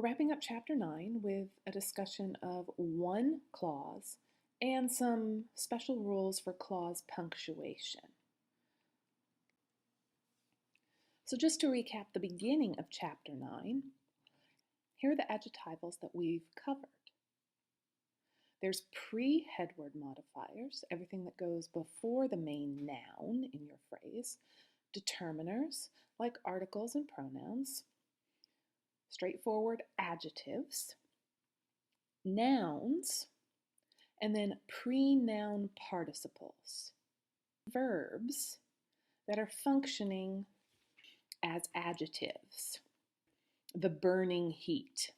We're wrapping up Chapter 9 with a discussion of one clause and some special rules for clause punctuation. So just to recap the beginning of Chapter 9, here are the adjectivals that we've covered. There's pre-headword modifiers, everything that goes before the main noun in your phrase, determiners, like articles and pronouns, straightforward adjectives, nouns, and then pre-noun participles, verbs that are functioning as adjectives, the burning heat.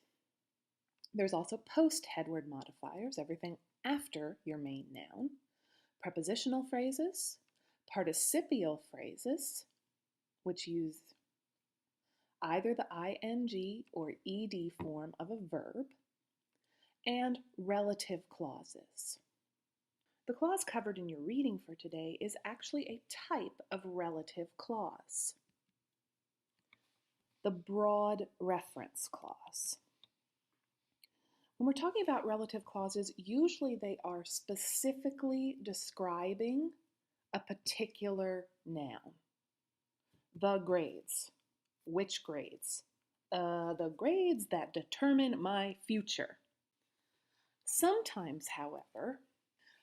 There's also post-headword modifiers, everything after your main noun, prepositional phrases, participial phrases, which use either the ing or ed form of a verb, and relative clauses. The clause covered in your reading for today is actually a type of relative clause, the broad reference clause. When we're talking about relative clauses, usually they are specifically describing a particular noun. The grades. Which grades? The grades that determine my future. Sometimes, however,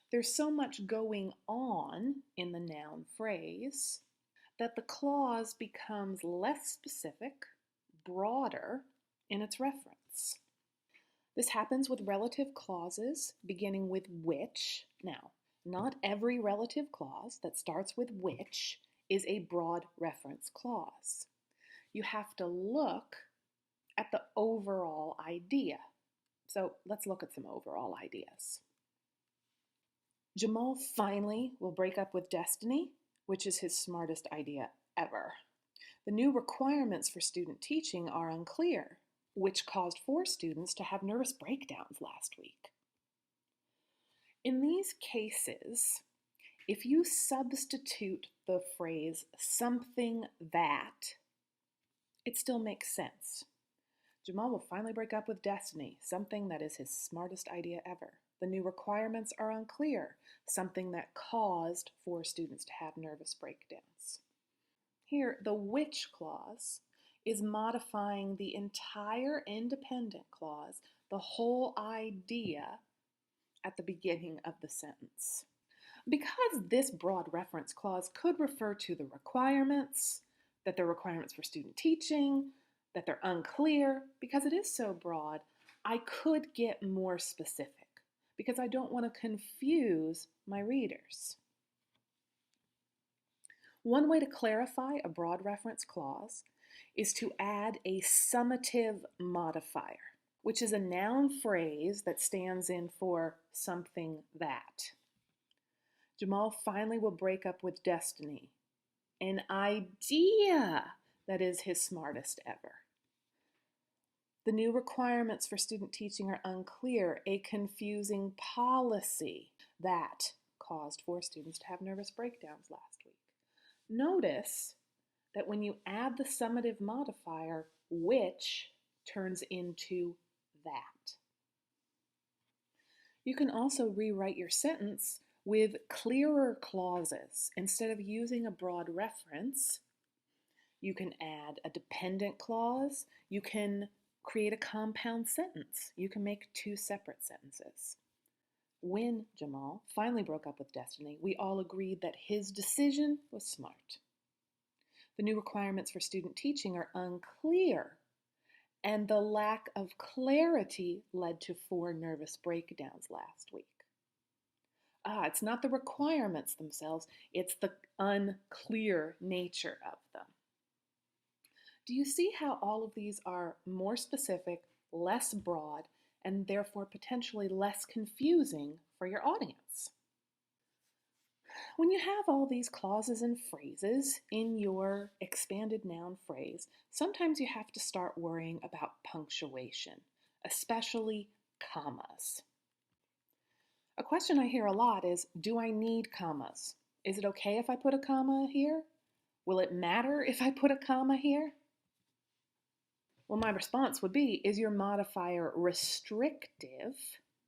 there's so much going on in the noun phrase that the clause becomes less specific, broader in its reference. This happens with relative clauses beginning with which. Now, not every relative clause that starts with which is a broad reference clause. You have to look at the overall idea. So let's look at some overall ideas. Jamal finally will break up with Destiny, which is his smartest idea ever. The new requirements for student teaching are unclear, which caused 4 students to have nervous breakdowns last week. In these cases, if you substitute the phrase something that, it still makes sense. Jamal will finally break up with Destiny, something that is his smartest idea ever. The new requirements are unclear, something that caused 4 students to have nervous breakdowns. Here, the which clause is modifying the entire independent clause, the whole idea at the beginning of the sentence. Because this broad reference clause could refer to the requirements, that they're requirements for student teaching, that they're unclear, because it is so broad, I could get more specific because I don't want to confuse my readers. One way to clarify a broad reference clause is to add a summative modifier, which is a noun phrase that stands in for something that. Jamal finally will break up with Destiny, an idea that is his smartest ever. The new requirements for student teaching are unclear, a confusing policy that caused 4 students to have nervous breakdowns last week. Notice that when you add the summative modifier, which turns into that. You can also rewrite your sentence with clearer clauses. Instead of using a broad reference, you can add a dependent clause. You can create a compound sentence. You can make 2 separate sentences. When Jamal finally broke up with Destiny, we all agreed that his decision was smart. The new requirements for student teaching are unclear, and the lack of clarity led to 4 nervous breakdowns last week. It's not the requirements themselves, it's the unclear nature of them. Do you see how all of these are more specific, less broad, and therefore potentially less confusing for your audience? When you have all these clauses and phrases in your expanded noun phrase, sometimes you have to start worrying about punctuation, especially commas. A question I hear a lot is, do I need commas? Is it okay if I put a comma here? Will it matter if I put a comma here? Well, my response would be, is your modifier restrictive?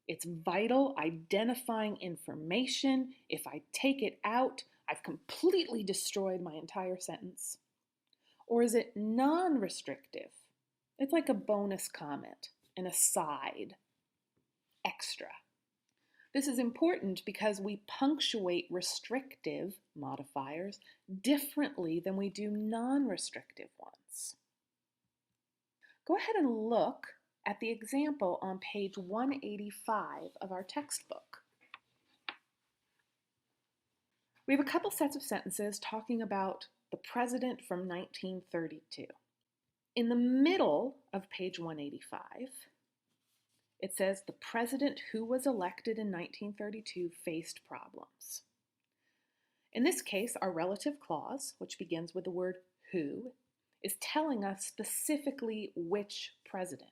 It's vital, identifying information. If I take it out, I've completely destroyed my entire sentence. Or is it non-restrictive? It's like a bonus comment, an aside, extra. This is important because we punctuate restrictive modifiers differently than we do non-restrictive ones. Go ahead and look at the example on page 185 of our textbook. We have a couple sets of sentences talking about the president from 1932. In the middle of page 185, it says the president who was elected in 1932 faced problems. In this case, our relative clause, which begins with the word who, is telling us specifically which president.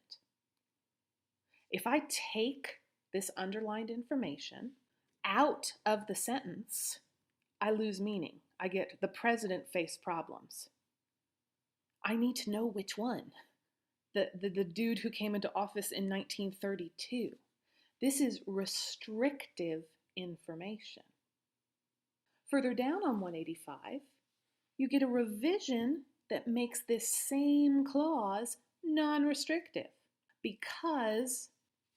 If I take this underlined information out of the sentence, I lose meaning. I get the president faced problems. I need to know which one. The dude who came into office in 1932. This is restrictive information. Further down on 185, you get a revision that makes this same clause non-restrictive because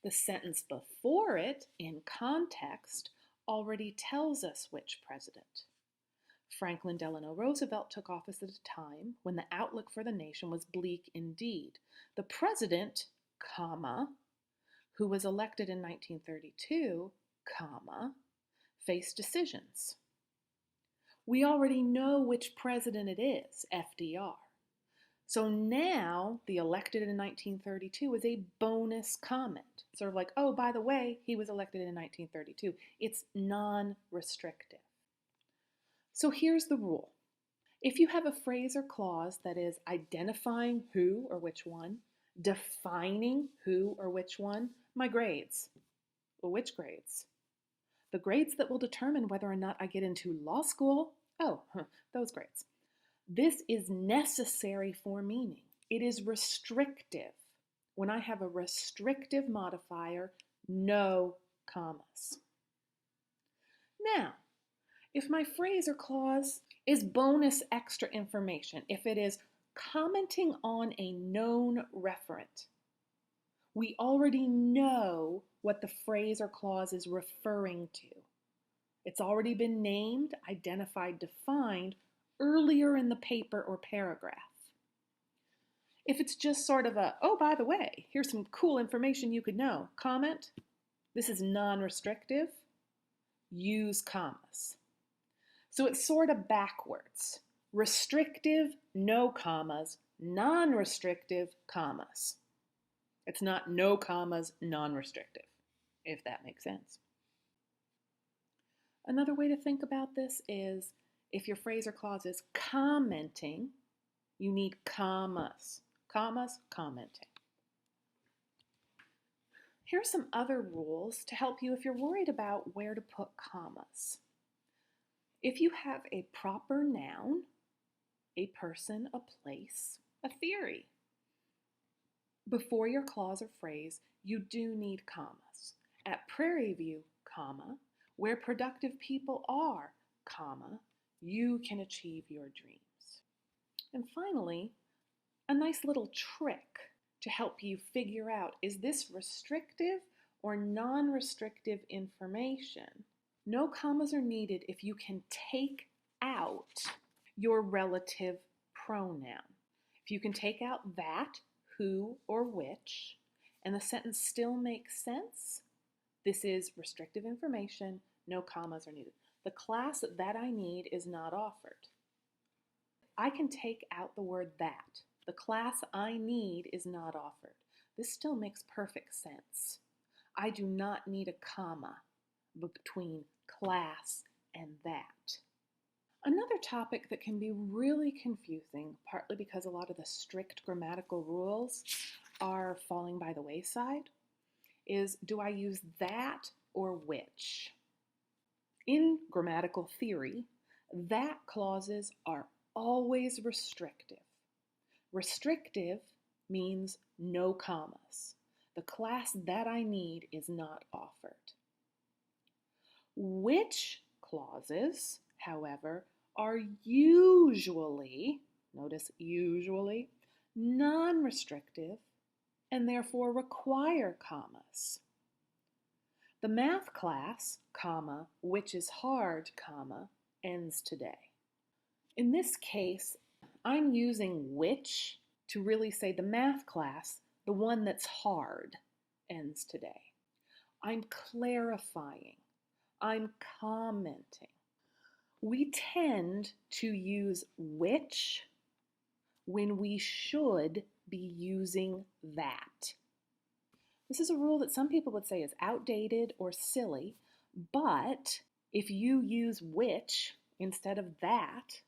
the sentence before it, in context, already tells us which president. Franklin Delano Roosevelt took office at a time when the outlook for the nation was bleak indeed. The president, comma, who was elected in 1932, comma, faced decisions. We already know which president it is, FDR. So now the elected in 1932 is a bonus comment. Sort of like, oh, by the way, he was elected in 1932. It's non-restrictive. So here's the rule. If you have a phrase or clause that is identifying who or which one, defining who or which one, my grades. Well, which grades? The grades that will determine whether or not I get into law school. Those grades. This is necessary for meaning. It is restrictive. When I have a restrictive modifier, no commas. Now, if my phrase or clause is bonus extra information, if it is commenting on a known referent, we already know what the phrase or clause is referring to. It's already been named, identified, defined earlier in the paper or paragraph. If it's just sort of a, oh, by the way, here's some cool information you could know, comment, this is non-restrictive, use commas. So it's sort of backwards. Restrictive, no commas, non-restrictive, commas. It's not no commas, non-restrictive, if that makes sense. Another way to think about this is if your phrase or clause is commenting, you need commas. Commas, commenting. Here are some other rules to help you if you're worried about where to put commas. If you have a proper noun, a person, a place, a theory, before your clause or phrase, you do need commas. At Prairie View, comma, where productive people are, comma, you can achieve your dreams. And finally, a nice little trick to help you figure out, is this restrictive or non-restrictive information? No commas are needed if you can take out your relative pronoun. If you can take out that, who, or which, and the sentence still makes sense, this is restrictive information, no commas are needed. The class that I need is not offered. I can take out the word that. The class I need is not offered. This still makes perfect sense. I do not need a comma between class and that. Another topic that can be really confusing, partly because a lot of the strict grammatical rules are falling by the wayside, is do I use that or which? In grammatical theory, that clauses are always restrictive. Restrictive means no commas. The class that I need is not offered. Which clauses, however, are usually, notice usually, non-restrictive and therefore require commas. The math class, comma, which is hard, comma, ends today. In this case, I'm using which to really say the math class, the one that's hard, ends today. I'm clarifying. I'm commenting. We tend to use which when we should be using that. This is a rule that some people would say is outdated or silly, but if you use which instead of that,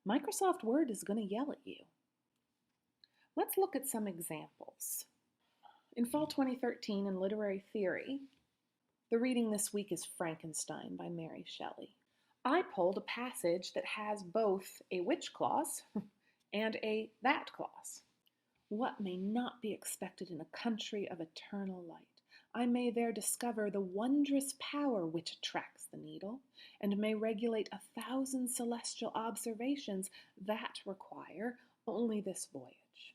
Microsoft Word is going to yell at you. Let's look at some examples. In fall 2013 in literary theory, the reading this week is Frankenstein by Mary Shelley. I pulled a passage that has both a which clause and a that clause. What may not be expected in a country of eternal light? I may there discover the wondrous power which attracts the needle, and may regulate 1,000 celestial observations that require only this voyage.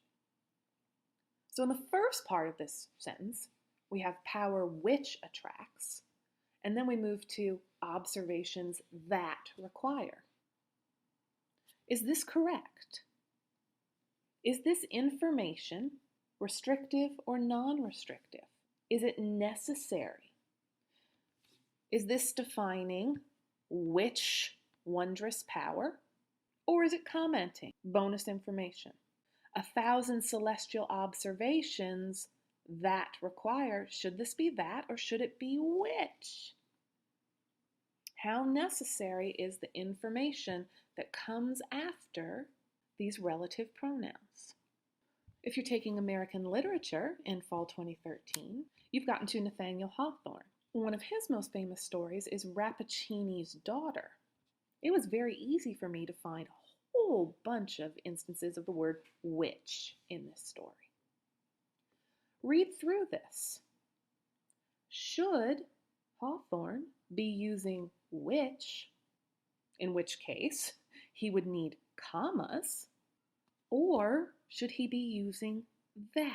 So in the first part of this sentence, we have power which attracts, and then we move to observations that require. Is this correct? Is this information restrictive or non-restrictive? Is it necessary? Is this defining which wondrous power, or is it commenting bonus information? 1,000 celestial observations that require, should this be that or should it be which? How necessary is the information that comes after these relative pronouns? If you're taking American literature in fall 2013, you've gotten to Nathaniel Hawthorne. One of his most famous stories is Rappaccini's Daughter. It was very easy for me to find a whole bunch of instances of the word which in this story. Read through this. Should Hawthorne be using which, in which case he would need commas, or should he be using that?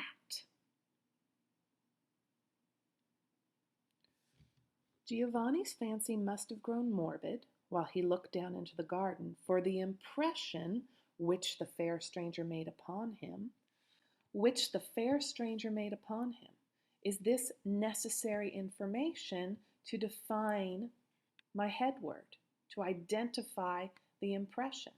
Giovanni's fancy must have grown morbid while he looked down into the garden, for the impression which the fair stranger made upon him, is this necessary information to define my head word, to identify the impression.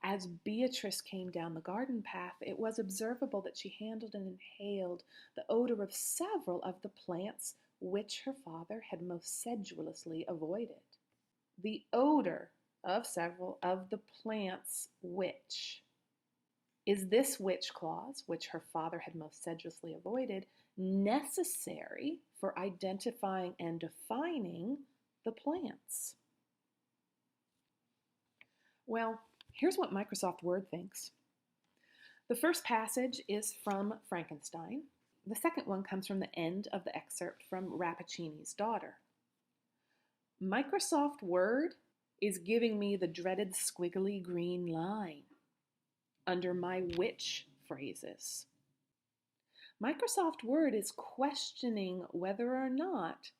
As Beatrice came down the garden path, it was observable that she handled and inhaled the odor of several of the plants which her father had most sedulously avoided. The odor of several of the plants which. Is this which clause, which her father had most sedulously avoided, necessary for identifying and defining the plants? Well, here's what Microsoft Word thinks. The first passage is from Frankenstein. The second one comes from the end of the excerpt from Rappaccini's Daughter. Microsoft Word is giving me the dreaded squiggly green line under my which phrases. Microsoft Word is questioning whether or not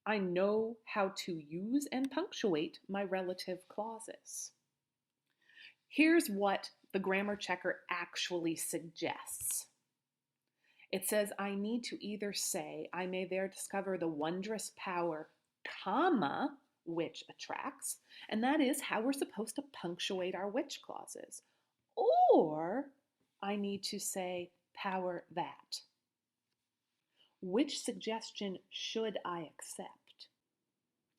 I know how to use and punctuate my relative clauses. Here's what the grammar checker actually suggests. It says I need to either say, I may there discover the wondrous power, comma, which attracts, and that is how we're supposed to punctuate our which clauses. Or I need to say power that. Which suggestion should I accept?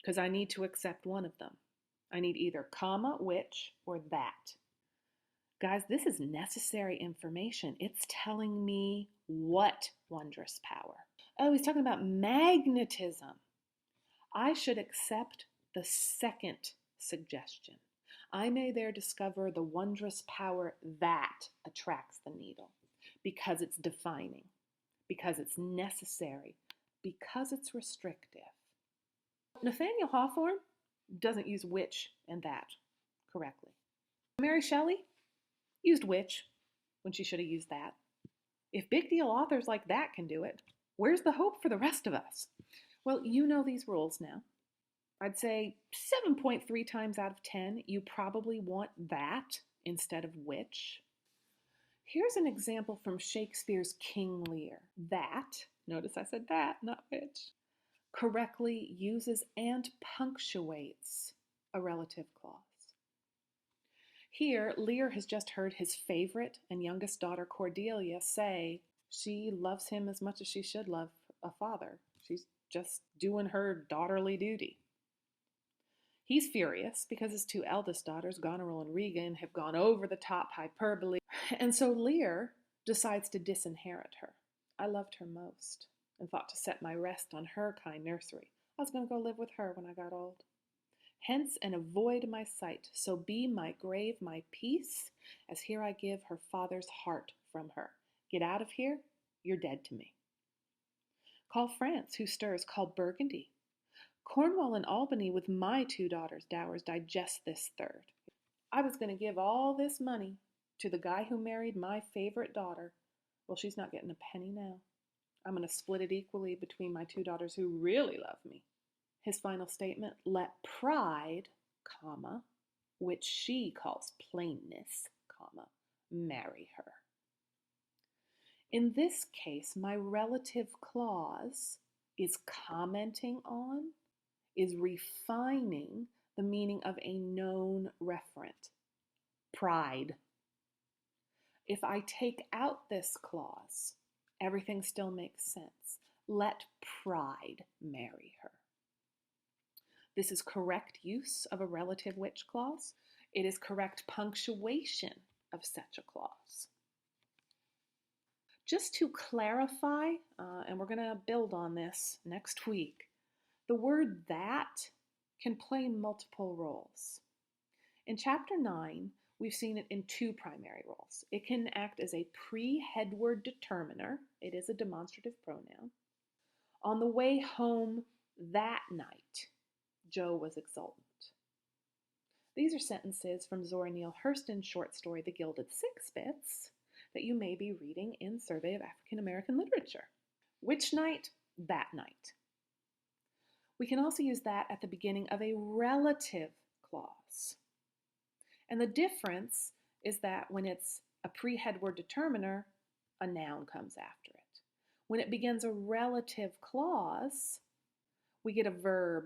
Because I need to accept one of them. I need either comma, which, or that. Guys, this is necessary information. It's telling me what wondrous power. Oh, he's talking about magnetism. I should accept the second suggestion. I may there discover the wondrous power that attracts the needle. because it's defining, because it's necessary, because it's restrictive. Nathaniel Hawthorne doesn't use which and that correctly. Mary Shelley used which when she should have used that. If big deal authors like that can do it, where's the hope for the rest of us? Well, you know these rules now. I'd say 7.3 times out of 10, you probably want that instead of which. Here's an example from Shakespeare's King Lear. That, notice I said that, not which, correctly uses and punctuates a relative clause. Here, Lear has just heard his favorite and youngest daughter, Cordelia, say she loves him as much as she should love a father. She's just doing her daughterly duty. He's furious because his two eldest daughters, Goneril and Regan, have gone over the top hyperbole, and so Lear decides to disinherit her. I loved her most and thought to set my rest on her kind nursery. I was going to go live with her when I got old. Hence and avoid my sight, so be my grave my peace, as here I give her father's heart from her. Get out of here, you're dead to me. Call France, who stirs, call Burgundy. Cornwall and Albany with my two daughters' dowers digest this third. I was going to give all this money to the guy who married my favorite daughter. Well, she's not getting a penny now. I'm going to split it equally between my two daughters who really love me. His final statement, let pride, comma, which she calls plainness, comma, marry her. In this case, my relative clause is commenting on, is refining the meaning of a known referent, pride. If I take out this clause, everything still makes sense. Let pride marry her. This is correct use of a relative which clause. It is correct punctuation of such a clause. Just to clarify, and we're going to build on this next week, the word that can play multiple roles. In Chapter 9, we've seen it in two primary roles. It can act as a pre-headword determiner. It is a demonstrative pronoun. On the way home that night, Joe was exultant. These are sentences from Zora Neale Hurston's short story, The Gilded Sixpence, that you may be reading in Survey of African American Literature. Which night? That night. We can also use that at the beginning of a relative clause. And the difference is that when it's a pre-headword determiner, a noun comes after it. When it begins a relative clause, we get a verb.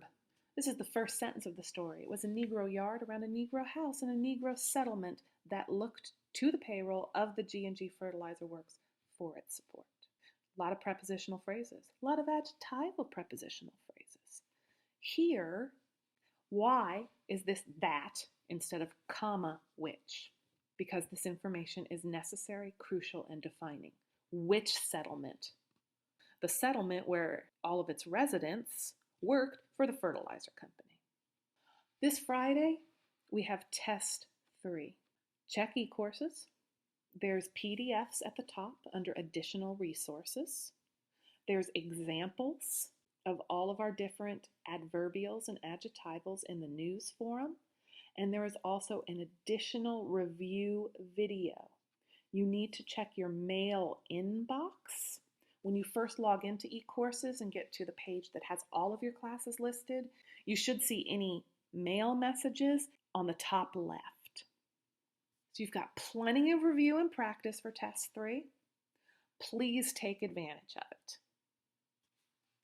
This is the first sentence of the story. It was a Negro yard around a Negro house and a Negro settlement that looked to the payroll of the G&G Fertilizer Works for its support. A lot of prepositional phrases, a lot of adjectival prepositional phrases. Here, why is this that instead of comma which? Because this information is necessary, crucial, and defining. Which settlement? The settlement where all of its residents worked for the fertilizer company. This Friday, we have Test 3. Check e-courses. There's PDFs at the top under additional resources. There's examples of all of our different adverbials and adjectivals in the news forum. And there is also an additional review video. You need to check your mail inbox. When you first log into eCourses and get to the page that has all of your classes listed, you should see any mail messages on the top left. So you've got plenty of review and practice for Test 3. Please take advantage of it.